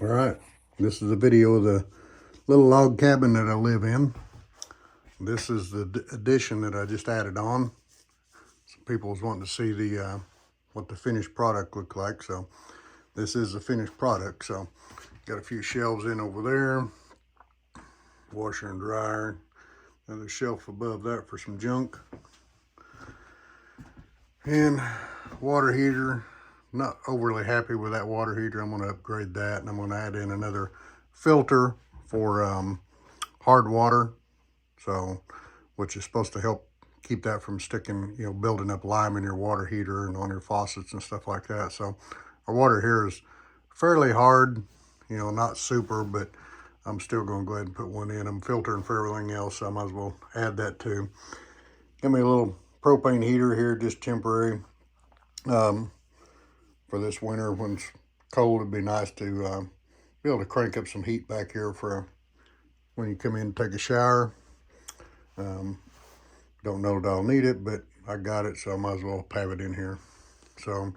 All right, this is a video of the little log cabin that I live in. This is the addition that I just added on. Some people was wanting to see the what the finished product looked like, so this is the finished product. So got a few shelves in over there, washer and dryer, another shelf above that for some junk, and water heater. Not overly happy with that water heater. I'm going to upgrade that, and I'm going to add in another filter for hard water, so which is supposed to help keep that from sticking, building up lime in your water heater and on your faucets and stuff like that. So our water here is fairly hard, not super, but I'm still going to go ahead and put one in. I'm filtering for everything else, so I might as well add that too. Got me a little propane heater here, just temporary. For this winter when it's cold, it'd be nice to be able to crank up some heat back here for when you come in to take a shower. Don't know that I'll need it, but I got it, so I might as well have it in here. So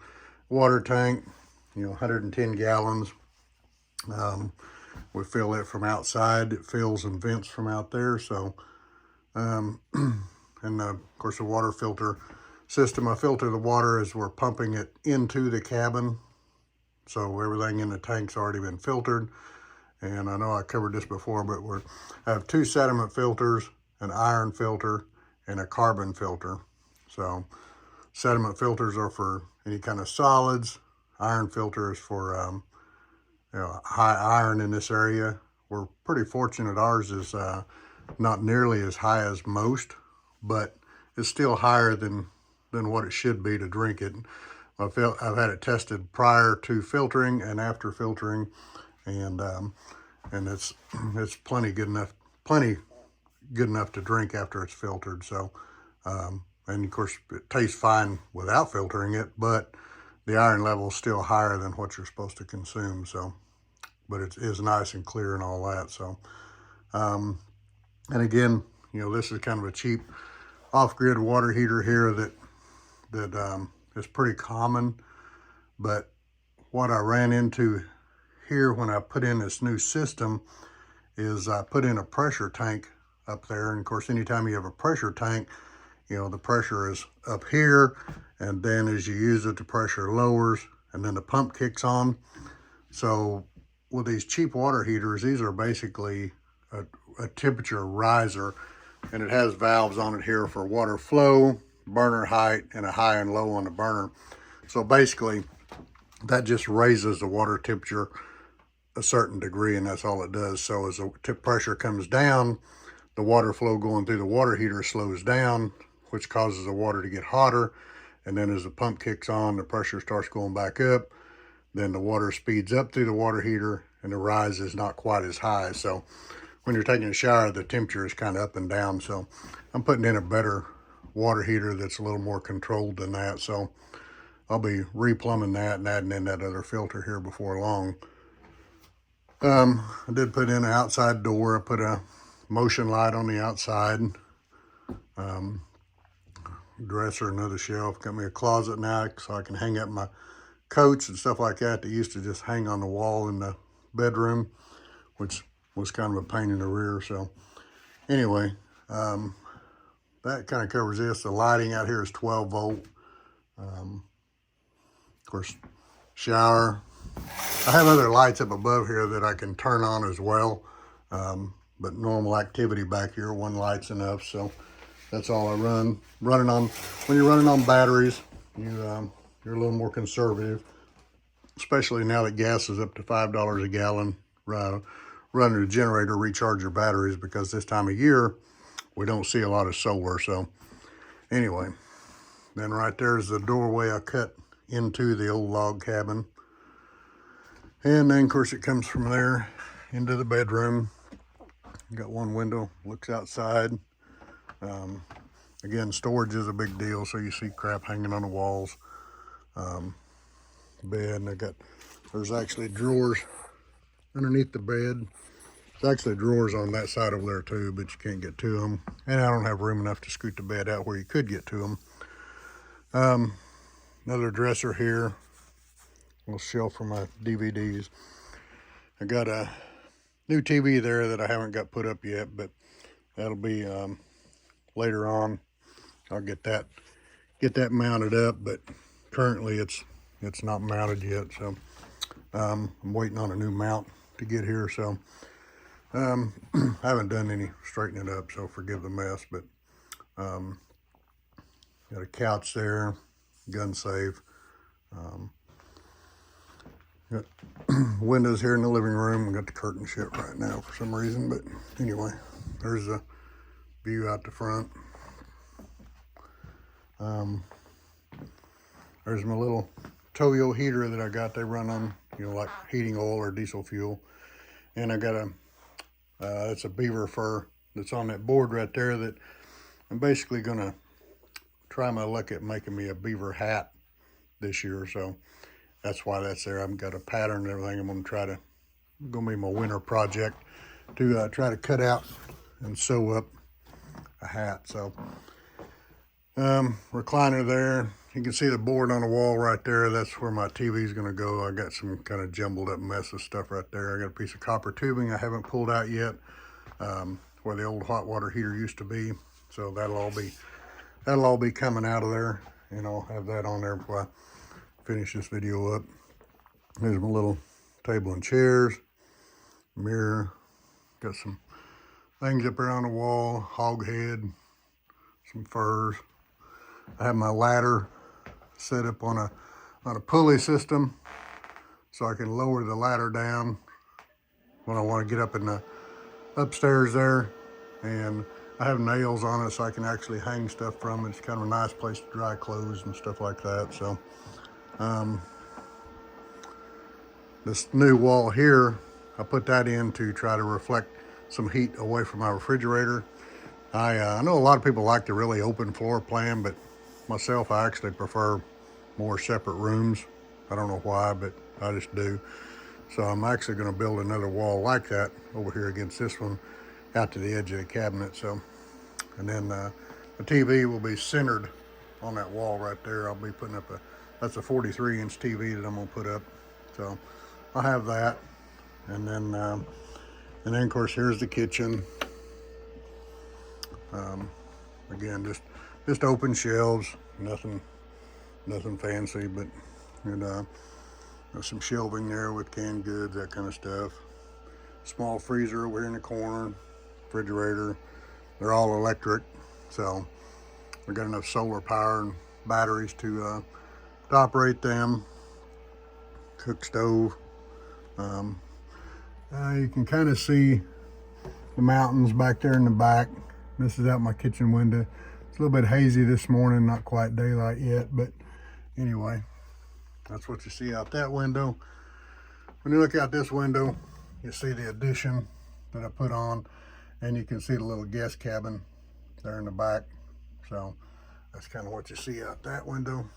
water tank, 110 gallons. We fill it from outside. It fills and vents from out there. So and of course the water filter system, I filter the water as we're pumping it into the cabin. So everything in the tank's already been filtered. And I know I covered this before, but I have 2 sediment filters, an iron filter, and a carbon filter. So sediment filters are for any kind of solids. Iron filter is for high iron in this area. We're pretty fortunate. Ours is not nearly as high as most, but it's still higher than what it should be to drink it. I've had it tested prior to filtering and after filtering, and it's plenty good enough to drink after it's filtered. So and of course it tastes fine without filtering it, but the iron level is still higher than what you're supposed to consume. So, but it is nice and clear and all that. So and again, this is kind of a cheap off-grid water heater here that is pretty common. But what I ran into here when I put in this new system is I put in a pressure tank up there. And of course, anytime you have a pressure tank, the pressure is up here, and then as you use it, the pressure lowers, and then the pump kicks on. So with these cheap water heaters, these are basically a temperature riser, and it has valves on it here for water flow, burner height, and a high and low on the burner. So basically that just raises the water temperature a certain degree, and that's all it does. So as the pressure comes down, the water flow going through the water heater slows down, which causes the water to get hotter. And then as the pump kicks on, the pressure starts going back up. Then the water speeds up through the water heater, and the rise is not quite as high. So when you're taking a shower, the temperature is kind of up and down. So I'm putting in a better water heater that's a little more controlled than that. So I'll be replumbing that and adding in that other filter here before long. I did put in an outside door. I put a motion light on the outside. Dresser, another shelf. Got me a closet now so I can hang up my coats and stuff like that used to just hang on the wall in the bedroom, which was kind of a pain in the rear. So anyway, that kind of covers this. The lighting out here is 12 volt. Of course, shower. I have other lights up above here that I can turn on as well. But normal activity back here, one light's enough. So that's all I running on. When you're running on batteries, you're a little more conservative, especially now that gas is up to $5 a gallon. Running a generator, recharge your batteries, because this time of year we don't see a lot of solar. So anyway, then right there's the doorway I cut into the old log cabin. And then of course it comes from there into the bedroom. Got one window, looks outside. Again, storage is a big deal, so you see crap hanging on the walls. Bed, and there's actually drawers underneath the bed. There's actually drawers on that side over there too, but you can't get to them. And I don't have room enough to scoot the bed out where you could get to them. Another dresser here, little shelf for my DVDs. I got a new TV there that I haven't got put up yet, but that'll be later on. I'll get that mounted up, but currently it's not mounted yet, so I'm waiting on a new mount to get here. So I haven't done any straightening it up, so forgive the mess, but got a couch there, gun safe, got windows here in the living room. I got the curtain shut right now for some reason, but anyway, there's a view out the front. There's my little Toyo heater that I got. They run on, like heating oil or diesel fuel. And I got it's a beaver fur that's on that board right there that I'm basically gonna try my luck at making me a beaver hat this year. So that's why that's there. I've got a pattern and everything. I'm gonna be my winter project to try to cut out and sew up a hat. So recliner there. You can see the board on the wall right there. That's where my TV is going to go. I got some kind of jumbled up mess of stuff right there. I got a piece of copper tubing I haven't pulled out yet, where the old hot water heater used to be. So that'll all be coming out of there, and I'll have that on there before I finish this video up. There's my little table and chairs, mirror. Got some things up there on the wall, hog head, some furs. I have my ladder set up on a pulley system, so I can lower the ladder down when I want to get up in the upstairs there. And I have nails on it so I can actually hang stuff from it. It's kind of a nice place to dry clothes and stuff like that. So this new wall here, I put that in to try to reflect some heat away from my refrigerator. I know a lot of people like the really open floor plan, but myself, I actually prefer more separate rooms. I don't know why, but I just do. So I'm actually going to build another wall like that over here against this one out to the edge of the cabinet. So, and then the TV will be centered on that wall right there. I'll be putting up that's a 43-inch TV that I'm going to put up. So I'll have that. And then of course, here's the kitchen. Again, just open shelves, nothing fancy, but there's some shelving there with canned goods, that kind of stuff. Small freezer over here in the corner, refrigerator. They're all electric, so we got enough solar power and batteries to operate them. Cook stove. You can kind of see the mountains back there in the back. This is out my kitchen window. It's a little bit hazy this morning, not quite daylight yet, but anyway, that's what you see out that window. When you look out this window, you see the addition that I put on, and you can see the little guest cabin there in the back. So that's kind of what you see out that window.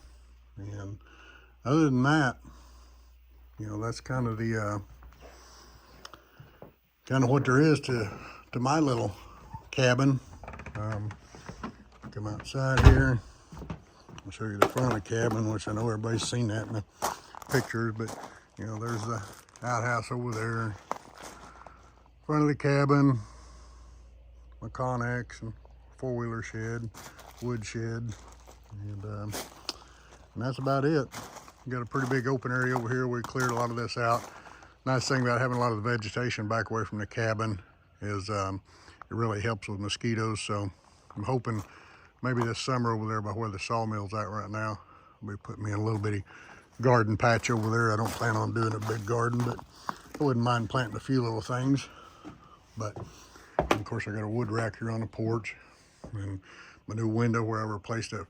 And other than that, that's kind of the what there is to my little cabin. Come outside here. I'll show you the front of the cabin, which I know everybody's seen that in the pictures, but there's the outhouse over there. Front of the cabin, my Connex and four-wheeler shed, wood shed, and that's about it. Got a pretty big open area over here. We cleared a lot of this out. Nice thing about having a lot of the vegetation back away from the cabin is it really helps with mosquitoes. So I'm hoping maybe this summer over there by where the sawmill's at right now, I'll be putting me in a little bitty garden patch over there. I don't plan on doing a big garden, but I wouldn't mind planting a few little things. But of course, I got a wood rack here on the porch, and my new window where I replaced that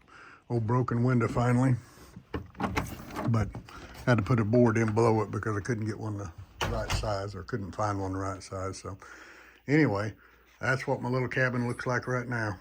old broken window finally. But had to put a board in below it because I couldn't get one the right size, or couldn't find one the right size. So anyway, that's what my little cabin looks like right now.